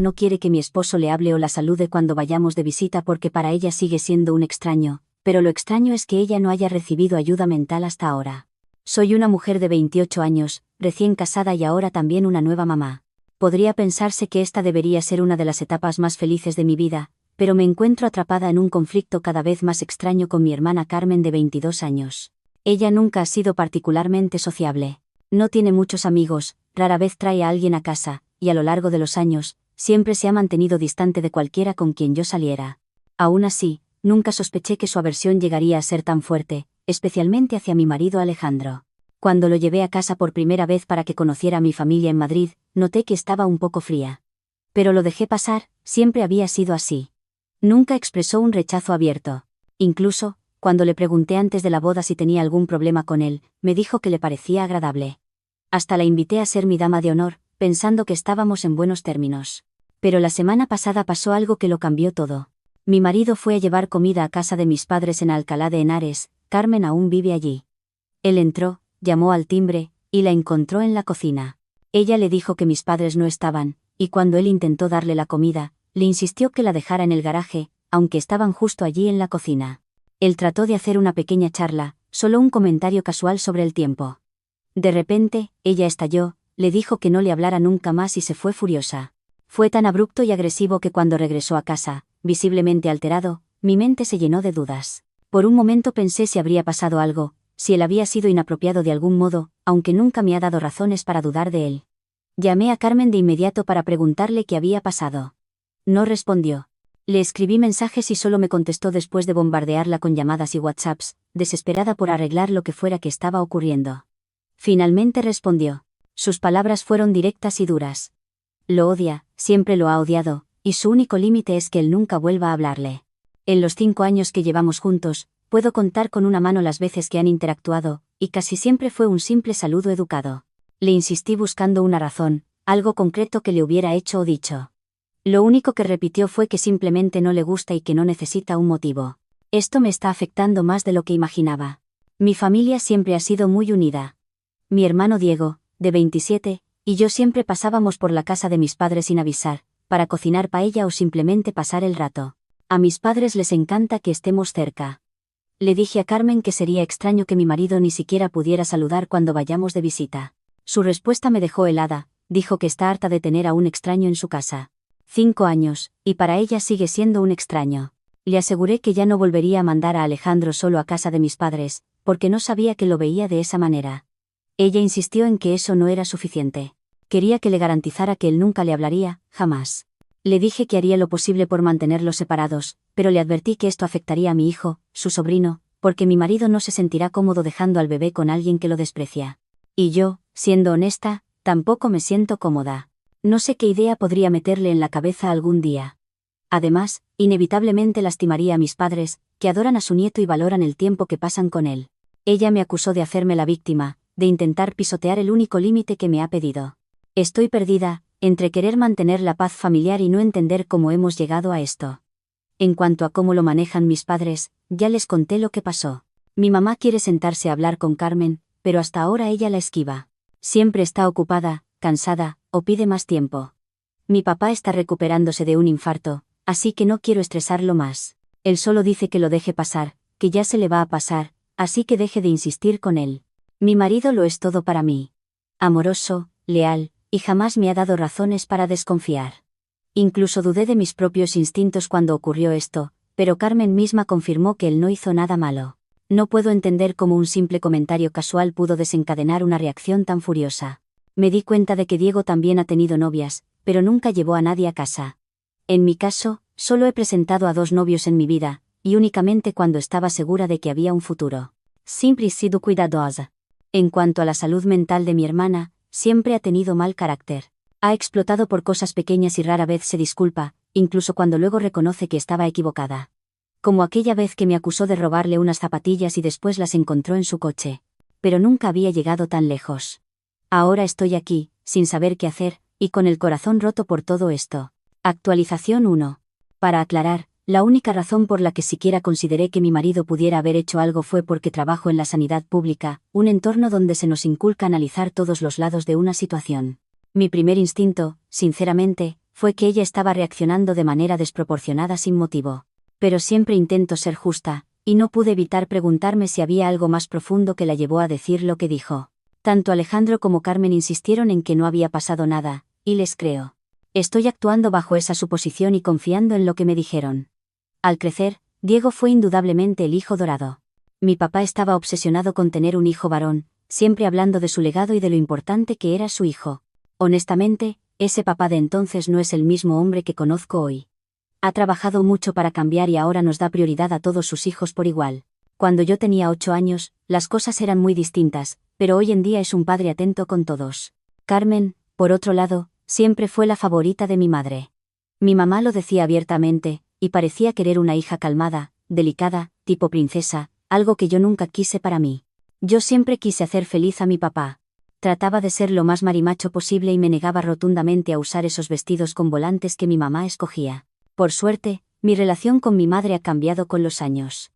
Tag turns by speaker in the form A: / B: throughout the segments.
A: hermana no quiere que mi esposo le hable o la salude cuando vayamos de visita porque para ella sigue siendo un extraño, pero lo extraño es que ella no haya recibido ayuda mental hasta ahora. Soy una mujer de 28 años, recién casada y ahora también una nueva mamá. Podría pensarse que esta debería ser una de las etapas más felices de mi vida, pero me encuentro atrapada en un conflicto cada vez más extraño con mi hermana Carmen de 22 años. Ella nunca ha sido particularmente sociable. No tiene muchos amigos, rara vez trae a alguien a casa, y a lo largo de los años, siempre se ha mantenido distante de cualquiera con quien yo saliera. Aún así, nunca sospeché que su aversión llegaría a ser tan fuerte, especialmente hacia mi marido Alejandro. Cuando lo llevé a casa por primera vez para que conociera a mi familia en Madrid, noté que estaba un poco fría. Pero lo dejé pasar, siempre había sido así. Nunca expresó un rechazo abierto. Incluso, cuando le pregunté antes de la boda si tenía algún problema con él, me dijo que le parecía agradable. Hasta la invité a ser mi dama de honor, pensando que estábamos en buenos términos. Pero la semana pasada pasó algo que lo cambió todo. Mi marido fue a llevar comida a casa de mis padres en Alcalá de Henares, Carmen aún vive allí. Él entró, llamó al timbre, y la encontró en la cocina. Ella le dijo que mis padres no estaban, y cuando él intentó darle la comida, le insistió que la dejara en el garaje, aunque estaban justo allí en la cocina. Él trató de hacer una pequeña charla, solo un comentario casual sobre el tiempo. De repente, ella estalló, le dijo que no le hablara nunca más y se fue furiosa. Fue tan abrupto y agresivo que cuando regresó a casa, visiblemente alterado, mi mente se llenó de dudas. Por un momento pensé si habría pasado algo, si él había sido inapropiado de algún modo, aunque nunca me ha dado razones para dudar de él. Llamé a Carmen de inmediato para preguntarle qué había pasado. No respondió. Le escribí mensajes y solo me contestó después de bombardearla con llamadas y WhatsApps, desesperada por arreglar lo que fuera que estaba ocurriendo. Finalmente respondió. Sus palabras fueron directas y duras. Lo odia, siempre lo ha odiado, y su único límite es que él nunca vuelva a hablarle. En los 5 años que llevamos juntos, puedo contar con una mano las veces que han interactuado, y casi siempre fue un simple saludo educado. Le insistí buscando una razón, algo concreto que le hubiera hecho o dicho. Lo único que repitió fue que simplemente no le gusta y que no necesita un motivo. Esto me está afectando más de lo que imaginaba. Mi familia siempre ha sido muy unida. Mi hermano Diego, de 27, y yo siempre pasábamos por la casa de mis padres sin avisar, para cocinar paella o simplemente pasar el rato. A mis padres les encanta que estemos cerca. Le dije a Carmen que sería extraño que mi marido ni siquiera pudiera saludar cuando vayamos de visita. Su respuesta me dejó helada, dijo que está harta de tener a un extraño en su casa. 5 años, y para ella sigue siendo un extraño. Le aseguré que ya no volvería a mandar a Alejandro solo a casa de mis padres, porque no sabía que lo veía de esa manera. Ella insistió en que eso no era suficiente. Quería que le garantizara que él nunca le hablaría, jamás. Le dije que haría lo posible por mantenerlos separados, pero le advertí que esto afectaría a mi hijo, su sobrino, porque mi marido no se sentirá cómodo dejando al bebé con alguien que lo desprecia. Y yo, siendo honesta, tampoco me siento cómoda. No sé qué idea podría meterle en la cabeza algún día. Además, inevitablemente lastimaría a mis padres, que adoran a su nieto y valoran el tiempo que pasan con él. Ella me acusó de hacerme la víctima, de intentar pisotear el único límite que me ha pedido. Estoy perdida, entre querer mantener la paz familiar y no entender cómo hemos llegado a esto. En cuanto a cómo lo manejan mis padres, ya les conté lo que pasó. Mi mamá quiere sentarse a hablar con Carmen, pero hasta ahora ella la esquiva. Siempre está ocupada, cansada, o pide más tiempo. Mi papá está recuperándose de un infarto, así que no quiero estresarlo más. Él solo dice que lo deje pasar, que ya se le va a pasar, así que deje de insistir con él. Mi marido lo es todo para mí. Amoroso, leal, y jamás me ha dado razones para desconfiar. Incluso dudé de mis propios instintos cuando ocurrió esto, pero Carmen misma confirmó que él no hizo nada malo. No puedo entender cómo un simple comentario casual pudo desencadenar una reacción tan furiosa. Me di cuenta de que Diego también ha tenido novias, pero nunca llevó a nadie a casa. En mi caso, solo he presentado a 2 novios en mi vida, y únicamente cuando estaba segura de que había un futuro. Siempre he sido cuidadosa. En cuanto a la salud mental de mi hermana, siempre ha tenido mal carácter. Ha explotado por cosas pequeñas y rara vez se disculpa, incluso cuando luego reconoce que estaba equivocada. Como aquella vez que me acusó de robarle unas zapatillas y después las encontró en su coche. Pero nunca había llegado tan lejos. Ahora estoy aquí, sin saber qué hacer, y con el corazón roto por todo esto. Actualización 1. Para aclarar, la única razón por la que siquiera consideré que mi marido pudiera haber hecho algo fue porque trabajo en la sanidad pública, un entorno donde se nos inculca analizar todos los lados de una situación. Mi primer instinto, sinceramente, fue que ella estaba reaccionando de manera desproporcionada sin motivo. Pero siempre intento ser justa, y no pude evitar preguntarme si había algo más profundo que la llevó a decir lo que dijo. Tanto Alejandro como Carmen insistieron en que no había pasado nada, y les creo. Estoy actuando bajo esa suposición y confiando en lo que me dijeron. Al crecer, Diego fue indudablemente el hijo dorado. Mi papá estaba obsesionado con tener un hijo varón, siempre hablando de su legado y de lo importante que era su hijo. Honestamente, ese papá de entonces no es el mismo hombre que conozco hoy. Ha trabajado mucho para cambiar y ahora nos da prioridad a todos sus hijos por igual. Cuando yo tenía 8 años, las cosas eran muy distintas, pero hoy en día es un padre atento con todos. Carmen, por otro lado, siempre fue la favorita de mi madre. Mi mamá lo decía abiertamente, y parecía querer una hija calmada, delicada, tipo princesa, algo que yo nunca quise para mí. Yo siempre quise hacer feliz a mi papá. Trataba de ser lo más marimacho posible y me negaba rotundamente a usar esos vestidos con volantes que mi mamá escogía. Por suerte, mi relación con mi madre ha cambiado con los años.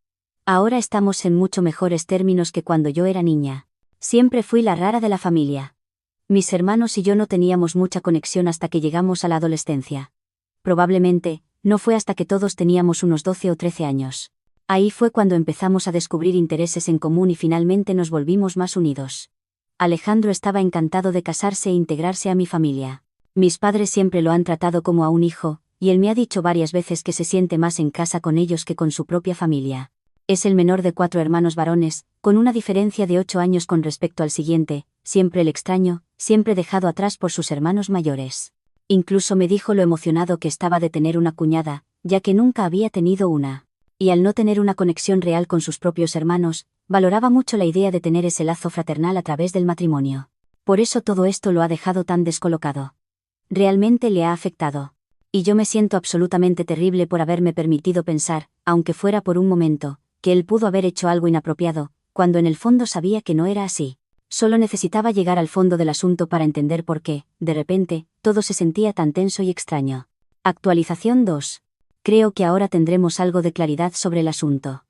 A: Ahora estamos en mucho mejores términos que cuando yo era niña. Siempre fui la rara de la familia. Mis hermanos y yo no teníamos mucha conexión hasta que llegamos a la adolescencia. Probablemente, no fue hasta que todos teníamos unos 12 o 13 años. Ahí fue cuando empezamos a descubrir intereses en común y finalmente nos volvimos más unidos. Alejandro estaba encantado de casarse e integrarse a mi familia. Mis padres siempre lo han tratado como a un hijo, y él me ha dicho varias veces que se siente más en casa con ellos que con su propia familia. Es el menor de 4 hermanos varones, con una diferencia de 8 años con respecto al siguiente, siempre el extraño, siempre dejado atrás por sus hermanos mayores. Incluso me dijo lo emocionado que estaba de tener una cuñada, ya que nunca había tenido una. Y al no tener una conexión real con sus propios hermanos, valoraba mucho la idea de tener ese lazo fraternal a través del matrimonio. Por eso todo esto lo ha dejado tan descolocado. Realmente le ha afectado. Y yo me siento absolutamente terrible por haberme permitido pensar, aunque fuera por un momento, que él pudo haber hecho algo inapropiado, cuando en el fondo sabía que no era así. Solo necesitaba llegar al fondo del asunto para entender por qué, de repente, todo se sentía tan tenso y extraño. Actualización 2. Creo que ahora tendremos algo de claridad sobre el asunto.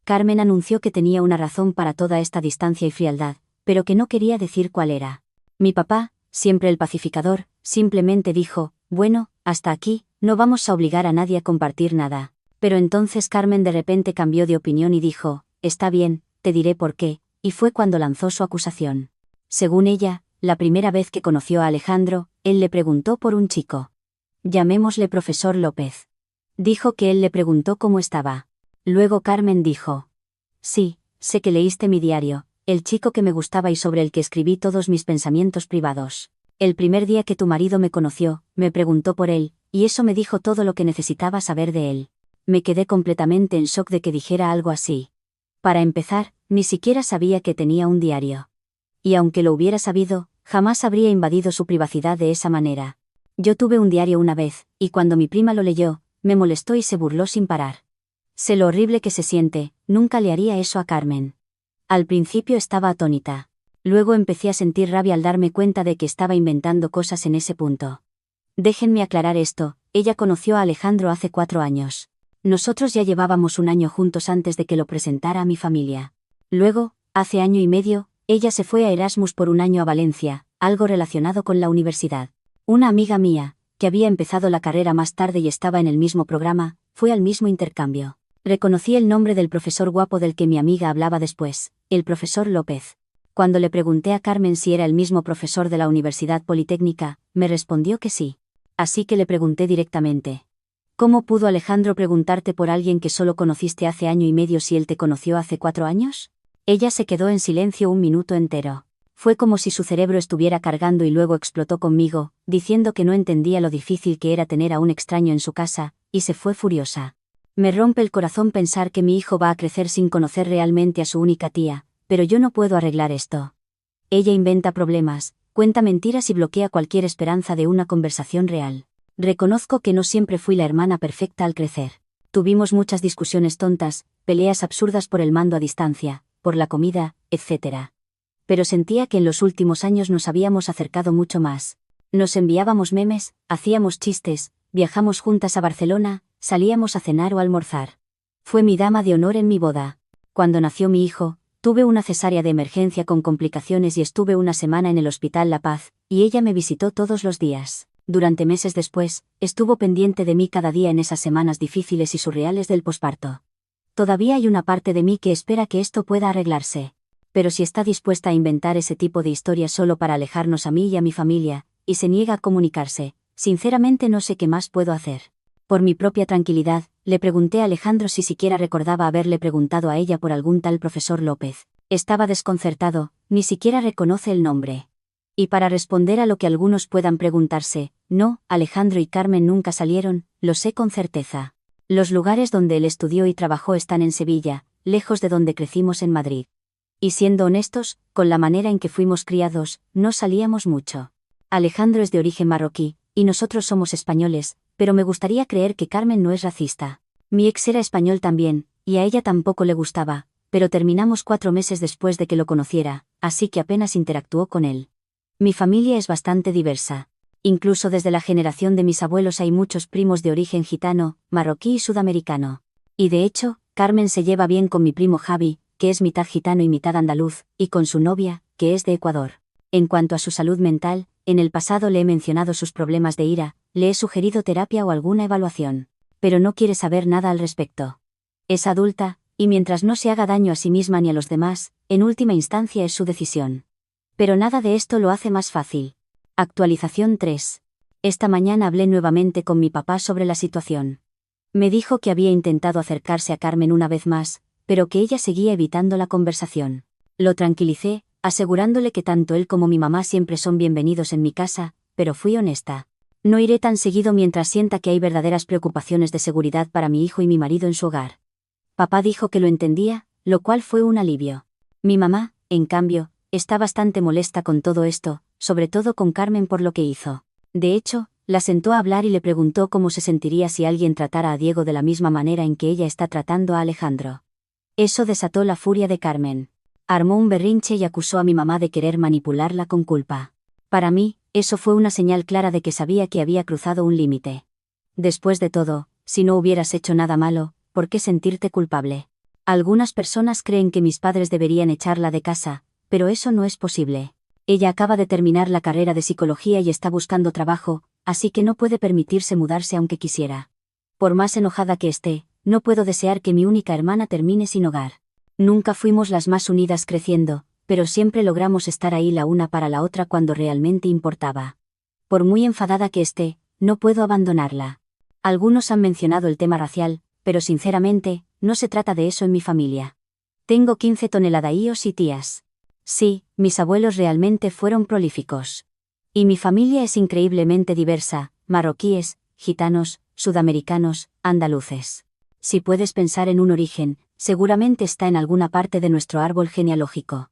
A: Carmen anunció que tenía una razón para toda esta distancia y frialdad, pero que no quería decir cuál era. Mi papá, siempre el pacificador, simplemente dijo, bueno, hasta aquí, no vamos a obligar a nadie a compartir nada. Pero entonces Carmen de repente cambió de opinión y dijo, está bien, te diré por qué, y fue cuando lanzó su acusación. Según ella, la primera vez que conoció a Alejandro, él le preguntó por un chico. Llamémosle profesor López. Dijo que él le preguntó cómo estaba. Luego Carmen dijo, sí, sé que leíste mi diario, el chico que me gustaba y sobre el que escribí todos mis pensamientos privados. El primer día que tu marido me conoció, me preguntó por él, y eso me dijo todo lo que necesitaba saber de él. Me quedé completamente en shock de que dijera algo así. Para empezar, ni siquiera sabía que tenía un diario. Y aunque lo hubiera sabido, jamás habría invadido su privacidad de esa manera. Yo tuve un diario una vez, y cuando mi prima lo leyó, me molestó y se burló sin parar. Sé lo horrible que se siente, nunca le haría eso a Carmen. Al principio estaba atónita. Luego empecé a sentir rabia al darme cuenta de que estaba inventando cosas en ese punto. Déjenme aclarar esto, ella conoció a Alejandro hace 4 años. Nosotros ya llevábamos un año juntos antes de que lo presentara a mi familia. Luego, hace año y medio, ella se fue a Erasmus por un año a Valencia, algo relacionado con la universidad. Una amiga mía, que había empezado la carrera más tarde y estaba en el mismo programa, fue al mismo intercambio. Reconocí el nombre del profesor guapo del que mi amiga hablaba después, el profesor López. Cuando le pregunté a Carmen si era el mismo profesor de la Universidad Politécnica, me respondió que sí. Así que le pregunté directamente. ¿Cómo pudo Alejandro preguntarte por alguien que solo conociste hace año y medio si él te conoció hace 4 años? Ella se quedó en silencio un minuto entero. Fue como si su cerebro estuviera cargando y luego explotó conmigo, diciendo que no entendía lo difícil que era tener a un extraño en su casa, y se fue furiosa. Me rompe el corazón pensar que mi hijo va a crecer sin conocer realmente a su única tía, pero yo no puedo arreglar esto. Ella inventa problemas, cuenta mentiras y bloquea cualquier esperanza de una conversación real. Reconozco que no siempre fui la hermana perfecta al crecer. Tuvimos muchas discusiones tontas, peleas absurdas por el mando a distancia, por la comida, etc. Pero sentía que en los últimos años nos habíamos acercado mucho más. Nos enviábamos memes, hacíamos chistes, viajamos juntas a Barcelona, salíamos a cenar o almorzar. Fue mi dama de honor en mi boda. Cuando nació mi hijo, tuve una cesárea de emergencia con complicaciones y estuve una semana en el Hospital La Paz, y ella me visitó todos los días. Durante meses después, estuvo pendiente de mí cada día en esas semanas difíciles y surreales del posparto. Todavía hay una parte de mí que espera que esto pueda arreglarse. Pero si está dispuesta a inventar ese tipo de historias solo para alejarnos a mí y a mi familia, y se niega a comunicarse, sinceramente no sé qué más puedo hacer. Por mi propia tranquilidad, le pregunté a Alejandro si siquiera recordaba haberle preguntado a ella por algún tal profesor López. Estaba desconcertado, ni siquiera reconoce el nombre. Y para responder a lo que algunos puedan preguntarse, no, Alejandro y Carmen nunca salieron, lo sé con certeza. Los lugares donde él estudió y trabajó están en Sevilla, lejos de donde crecimos en Madrid. Y siendo honestos, con la manera en que fuimos criados, no salíamos mucho. Alejandro es de origen marroquí, y nosotros somos españoles, pero me gustaría creer que Carmen no es racista. Mi ex era español también, y a ella tampoco le gustaba, pero terminamos 4 meses después de que lo conociera, así que apenas interactuó con él. Mi familia es bastante diversa. Incluso desde la generación de mis abuelos hay muchos primos de origen gitano, marroquí y sudamericano. Y de hecho, Carmen se lleva bien con mi primo Javi, que es mitad gitano y mitad andaluz, y con su novia, que es de Ecuador. En cuanto a su salud mental, en el pasado le he mencionado sus problemas de ira, le he sugerido terapia o alguna evaluación. Pero no quiere saber nada al respecto. Es adulta, y mientras no se haga daño a sí misma ni a los demás, en última instancia es su decisión. Pero nada de esto lo hace más fácil. Actualización 3. Esta mañana hablé nuevamente con mi papá sobre la situación. Me dijo que había intentado acercarse a Carmen una vez más, pero que ella seguía evitando la conversación. Lo tranquilicé, asegurándole que tanto él como mi mamá siempre son bienvenidos en mi casa, pero fui honesta. No iré tan seguido mientras sienta que hay verdaderas preocupaciones de seguridad para mi hijo y mi marido en su hogar. Papá dijo que lo entendía, lo cual fue un alivio. Mi mamá, en cambio, está bastante molesta con todo esto, sobre todo con Carmen por lo que hizo. De hecho, la sentó a hablar y le preguntó cómo se sentiría si alguien tratara a Diego de la misma manera en que ella está tratando a Alejandro. Eso desató la furia de Carmen. Armó un berrinche y acusó a mi mamá de querer manipularla con culpa. Para mí, eso fue una señal clara de que sabía que había cruzado un límite. Después de todo, si no hubieras hecho nada malo, ¿por qué sentirte culpable? Algunas personas creen que mis padres deberían echarla de casa, pero eso no es posible. Ella acaba de terminar la carrera de psicología y está buscando trabajo, así que no puede permitirse mudarse aunque quisiera. Por más enojada que esté, no puedo desear que mi única hermana termine sin hogar. Nunca fuimos las más unidas creciendo, pero siempre logramos estar ahí la una para la otra cuando realmente importaba. Por muy enfadada que esté, no puedo abandonarla. Algunos han mencionado el tema racial, pero sinceramente, no se trata de eso en mi familia. Tengo 15 toneladas y tías. Sí, mis abuelos realmente fueron prolíficos. Y mi familia es increíblemente diversa, marroquíes, gitanos, sudamericanos, andaluces. Si puedes pensar en un origen, seguramente está en alguna parte de nuestro árbol genealógico.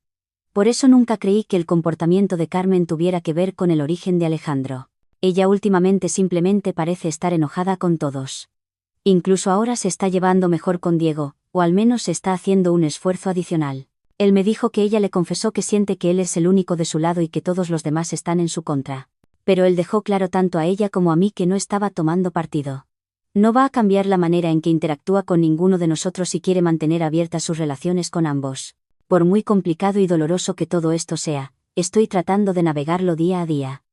A: Por eso nunca creí que el comportamiento de Carmen tuviera que ver con el origen de Alejandro. Ella últimamente simplemente parece estar enojada con todos. Incluso ahora se está llevando mejor con Diego, o al menos se está haciendo un esfuerzo adicional. Él me dijo que ella le confesó que siente que él es el único de su lado y que todos los demás están en su contra. Pero él dejó claro tanto a ella como a mí que no estaba tomando partido. No va a cambiar la manera en que interactúa con ninguno de nosotros y quiere mantener abiertas sus relaciones con ambos. Por muy complicado y doloroso que todo esto sea, estoy tratando de navegarlo día a día.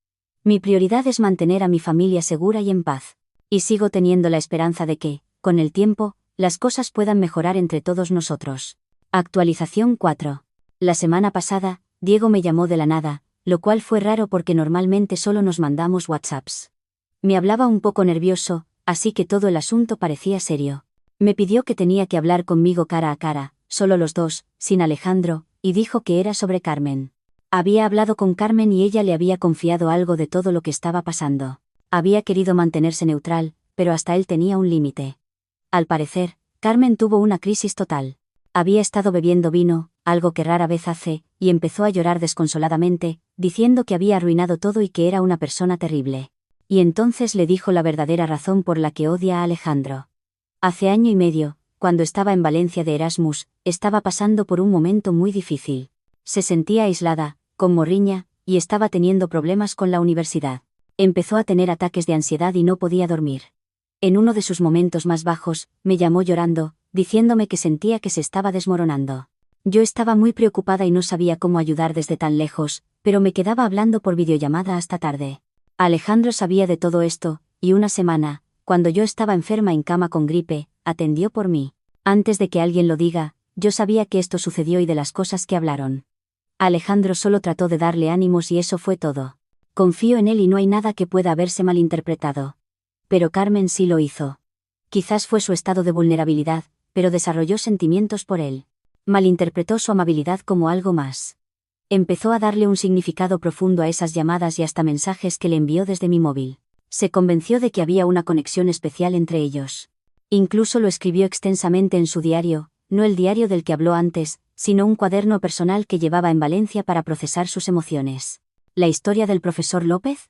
A: Mi prioridad es mantener a mi familia segura y en paz. Y sigo teniendo la esperanza de que, con el tiempo, las cosas puedan mejorar entre todos nosotros. Actualización 4. La semana pasada, Diego me llamó de la nada, lo cual fue raro porque normalmente solo nos mandamos WhatsApps. Me hablaba un poco nervioso, así que todo el asunto parecía serio. Me pidió que tenía que hablar conmigo cara a cara, solo los dos, sin Alejandro, y dijo que era sobre Carmen. Había hablado con Carmen y ella le había confiado algo de todo lo que estaba pasando. Había querido mantenerse neutral, pero hasta él tenía un límite. Al parecer, Carmen tuvo una crisis total. Había estado bebiendo vino, algo que rara vez hace, y empezó a llorar desconsoladamente, diciendo que había arruinado todo y que era una persona terrible. Y entonces le dijo la verdadera razón por la que odia a Alejandro. Hace año y medio, cuando estaba en Valencia de Erasmus, estaba pasando por un momento muy difícil. Se sentía aislada, con morriña, y estaba teniendo problemas con la universidad. Empezó a tener ataques de ansiedad y no podía dormir. En uno de sus momentos más bajos, me llamó llorando, diciéndome que sentía que se estaba desmoronando. Yo estaba muy preocupada y no sabía cómo ayudar desde tan lejos, pero me quedaba hablando por videollamada hasta tarde. Alejandro sabía de todo esto, y una semana, cuando yo estaba enferma en cama con gripe, atendió por mí. Antes de que alguien lo diga, yo sabía que esto sucedió y de las cosas que hablaron. Alejandro solo trató de darle ánimos y eso fue todo. Confío en él y no hay nada que pueda haberse malinterpretado. Pero Carmen sí lo hizo. Quizás fue su estado de vulnerabilidad, pero desarrolló sentimientos por él. Malinterpretó su amabilidad como algo más. Empezó a darle un significado profundo a esas llamadas y hasta mensajes que le envió desde mi móvil. Se convenció de que había una conexión especial entre ellos. Incluso lo escribió extensamente en su diario, no el diario del que habló antes, sino un cuaderno personal que llevaba en Valencia para procesar sus emociones. ¿La historia del profesor López?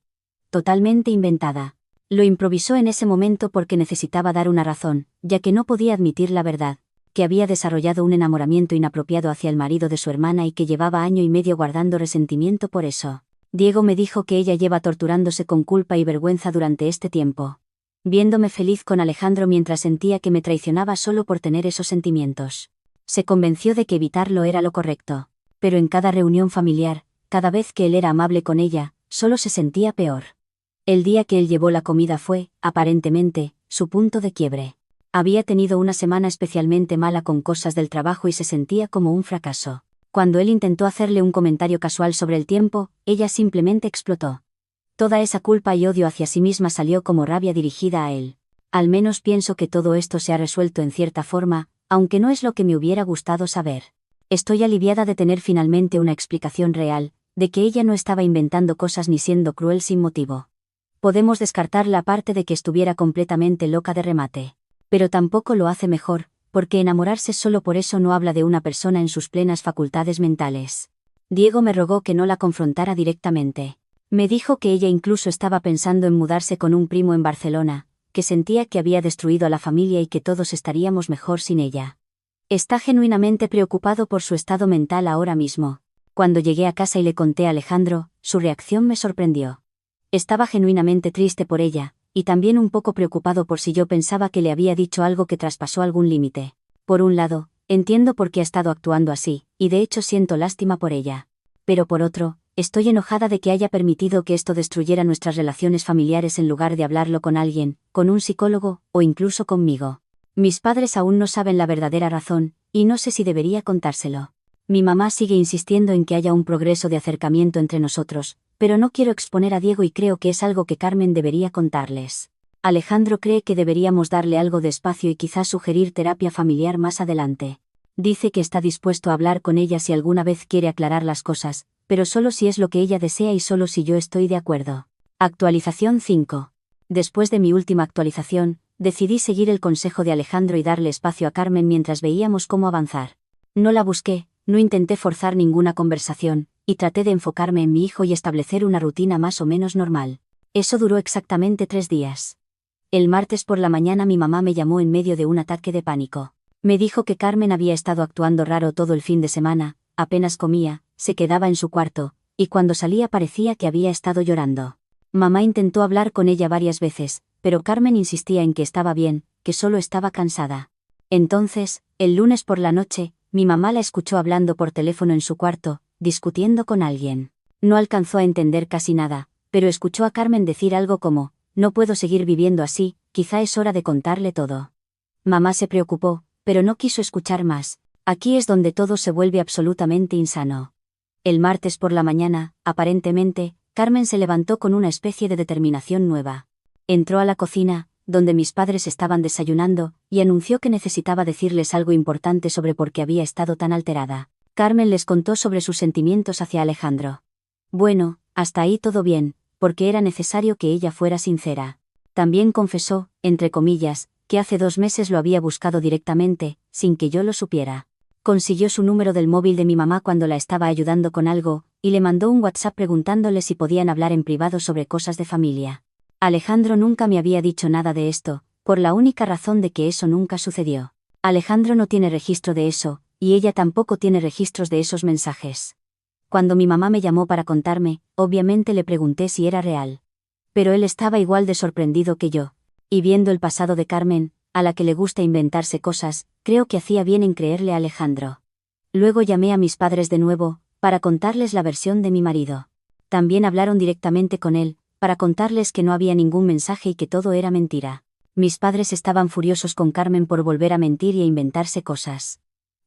A: Totalmente inventada. Lo improvisó en ese momento porque necesitaba dar una razón, ya que no podía admitir la verdad, que había desarrollado un enamoramiento inapropiado hacia el marido de su hermana y que llevaba año y medio guardando resentimiento por eso. Diego me dijo que ella lleva torturándose con culpa y vergüenza durante este tiempo. Viéndome feliz con Alejandro mientras sentía que me traicionaba solo por tener esos sentimientos. Se convenció de que evitarlo era lo correcto. Pero en cada reunión familiar, cada vez que él era amable con ella, solo se sentía peor. El día que él llevó la comida fue, aparentemente, su punto de quiebre. Había tenido una semana especialmente mala con cosas del trabajo y se sentía como un fracaso. Cuando él intentó hacerle un comentario casual sobre el tiempo, ella simplemente explotó. Toda esa culpa y odio hacia sí misma salió como rabia dirigida a él. Al menos pienso que todo esto se ha resuelto en cierta forma, aunque no es lo que me hubiera gustado saber. Estoy aliviada de tener finalmente una explicación real, de que ella no estaba inventando cosas ni siendo cruel sin motivo. Podemos descartar la parte de que estuviera completamente loca de remate. Pero tampoco lo hace mejor, porque enamorarse solo por eso no habla de una persona en sus plenas facultades mentales. Diego me rogó que no la confrontara directamente. Me dijo que ella incluso estaba pensando en mudarse con un primo en Barcelona, que sentía que había destruido a la familia y que todos estaríamos mejor sin ella. Está genuinamente preocupado por su estado mental ahora mismo. Cuando llegué a casa y le conté a Alejandro, su reacción me sorprendió. Estaba genuinamente triste por ella, y también un poco preocupado por si yo pensaba que le había dicho algo que traspasó algún límite. Por un lado, entiendo por qué ha estado actuando así, y de hecho siento lástima por ella. Pero por otro, estoy enojada de que haya permitido que esto destruyera nuestras relaciones familiares en lugar de hablarlo con alguien, con un psicólogo, o incluso conmigo. Mis padres aún no saben la verdadera razón, y no sé si debería contárselo. Mi mamá sigue insistiendo en que haya un progreso de acercamiento entre nosotros, pero no quiero exponer a Diego y creo que es algo que Carmen debería contarles. Alejandro cree que deberíamos darle algo de espacio y quizás sugerir terapia familiar más adelante. Dice que está dispuesto a hablar con ella si alguna vez quiere aclarar las cosas, pero solo si es lo que ella desea y solo si yo estoy de acuerdo. Actualización 5. Después de mi última actualización, decidí seguir el consejo de Alejandro y darle espacio a Carmen mientras veíamos cómo avanzar. No la busqué, no intenté forzar ninguna conversación, y traté de enfocarme en mi hijo y establecer una rutina más o menos normal. Eso duró exactamente 3 días. El martes por la mañana mi mamá me llamó en medio de un ataque de pánico. Me dijo que Carmen había estado actuando raro todo el fin de semana, apenas comía, se quedaba en su cuarto, y cuando salía parecía que había estado llorando. Mamá intentó hablar con ella varias veces, pero Carmen insistía en que estaba bien, que solo estaba cansada. Entonces, el lunes por la noche, mi mamá la escuchó hablando por teléfono en su cuarto, discutiendo con alguien. No alcanzó a entender casi nada, pero escuchó a Carmen decir algo como, no puedo seguir viviendo así, quizá es hora de contarle todo. Mamá se preocupó, pero no quiso escuchar más. Aquí es donde todo se vuelve absolutamente insano. El martes por la mañana, aparentemente, Carmen se levantó con una especie de determinación nueva. Entró a la cocina, donde mis padres estaban desayunando, y anunció que necesitaba decirles algo importante sobre por qué había estado tan alterada. Carmen les contó sobre sus sentimientos hacia Alejandro. Bueno, hasta ahí todo bien, porque era necesario que ella fuera sincera. También confesó, entre comillas, que hace 2 meses lo había buscado directamente, sin que yo lo supiera. Consiguió su número del móvil de mi mamá cuando la estaba ayudando con algo, y le mandó un WhatsApp preguntándole si podían hablar en privado sobre cosas de familia. Alejandro nunca me había dicho nada de esto, por la única razón de que eso nunca sucedió. Alejandro no tiene registro de eso, y ella tampoco tiene registros de esos mensajes. Cuando mi mamá me llamó para contarme, obviamente le pregunté si era real. Pero él estaba igual de sorprendido que yo. Y viendo el pasado de Carmen, a la que le gusta inventarse cosas, creo que hacía bien en creerle a Alejandro. Luego llamé a mis padres de nuevo, para contarles la versión de mi marido. También hablaron directamente con él, para contarles que no había ningún mensaje y que todo era mentira. Mis padres estaban furiosos con Carmen por volver a mentir y a inventarse cosas.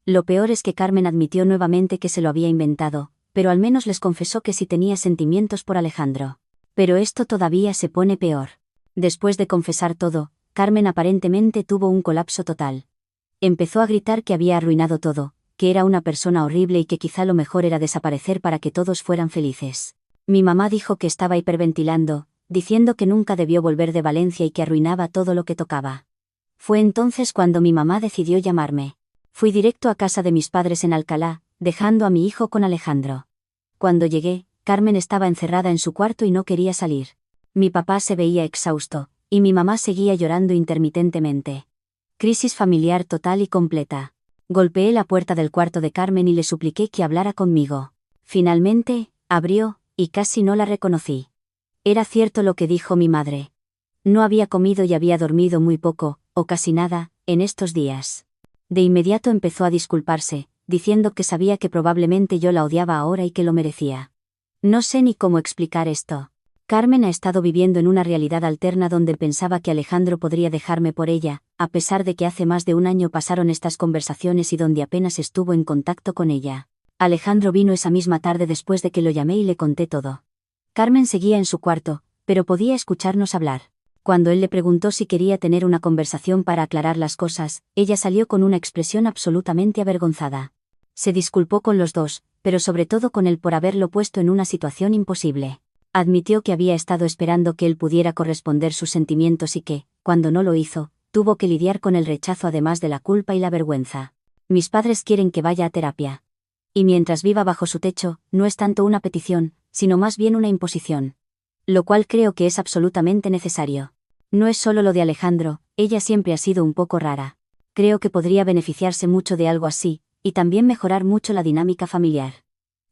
A: Lo peor es que Carmen admitió nuevamente que se lo había inventado, pero al menos les confesó que sí tenía sentimientos por Alejandro. Pero esto todavía se pone peor. Después de confesar todo, Carmen aparentemente tuvo un colapso total. Empezó a gritar que había arruinado todo, que era una persona horrible y que quizá lo mejor era desaparecer para que todos fueran felices. Mi mamá dijo que estaba hiperventilando, diciendo que nunca debió volver de Valencia y que arruinaba todo lo que tocaba. Fue entonces cuando mi mamá decidió llamarme. Fui directo a casa de mis padres en Alcalá, dejando a mi hijo con Alejandro. Cuando llegué, Carmen estaba encerrada en su cuarto y no quería salir. Mi papá se veía exhausto, y mi mamá seguía llorando intermitentemente. Crisis familiar total y completa. Golpeé la puerta del cuarto de Carmen y le supliqué que hablara conmigo. Finalmente, abrió, y casi no la reconocí. Era cierto lo que dijo mi madre. No había comido y había dormido muy poco, o casi nada, en estos días. De inmediato empezó a disculparse, diciendo que sabía que probablemente yo la odiaba ahora y que lo merecía. No sé ni cómo explicar esto. Carmen ha estado viviendo en una realidad alterna donde pensaba que Alejandro podría dejarme por ella, a pesar de que hace más de un año pasaron estas conversaciones y donde apenas estuvo en contacto con ella. Alejandro vino esa misma tarde después de que lo llamé y le conté todo. Carmen seguía en su cuarto, pero podía escucharnos hablar. Cuando él le preguntó si quería tener una conversación para aclarar las cosas, ella salió con una expresión absolutamente avergonzada. Se disculpó con los dos, pero sobre todo con él por haberlo puesto en una situación imposible. Admitió que había estado esperando que él pudiera corresponder sus sentimientos y que, cuando no lo hizo, tuvo que lidiar con el rechazo además de la culpa y la vergüenza. Mis padres quieren que vaya a terapia. Y mientras viva bajo su techo, no es tanto una petición, sino más bien una imposición. Lo cual creo que es absolutamente necesario. No es solo lo de Alejandro, ella siempre ha sido un poco rara. Creo que podría beneficiarse mucho de algo así, y también mejorar mucho la dinámica familiar.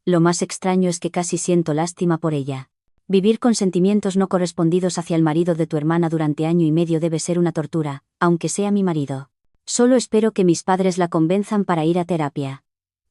A: Lo más extraño es que casi siento lástima por ella. Vivir con sentimientos no correspondidos hacia el marido de tu hermana durante año y medio debe ser una tortura, aunque sea mi marido. Solo espero que mis padres la convenzan para ir a terapia.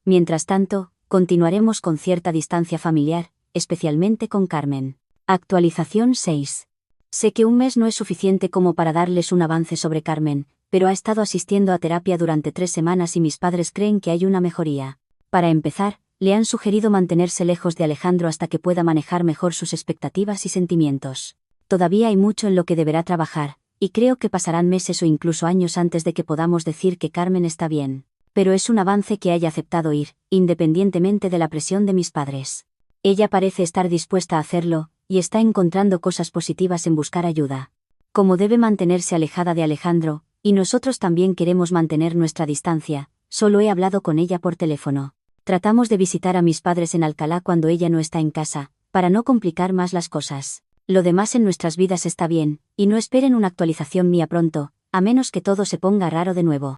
A: Mientras tanto, continuaremos con cierta distancia familiar, especialmente con Carmen. Actualización 6. Sé que un mes no es suficiente como para darles un avance sobre Carmen, pero ha estado asistiendo a terapia durante 3 semanas y mis padres creen que hay una mejoría. Para empezar, le han sugerido mantenerse lejos de Alejandro hasta que pueda manejar mejor sus expectativas y sentimientos. Todavía hay mucho en lo que deberá trabajar, y creo que pasarán meses o incluso años antes de que podamos decir que Carmen está bien. Pero es un avance que haya aceptado ir, independientemente de la presión de mis padres. Ella parece estar dispuesta a hacerlo, y está encontrando cosas positivas en buscar ayuda. Como debe mantenerse alejada de Alejandro, y nosotros también queremos mantener nuestra distancia, solo he hablado con ella por teléfono. Tratamos de visitar a mis padres en Alcalá cuando ella no está en casa, para no complicar más las cosas. Lo demás en nuestras vidas está bien, y no esperen una actualización mía pronto, a menos que todo se ponga raro de nuevo.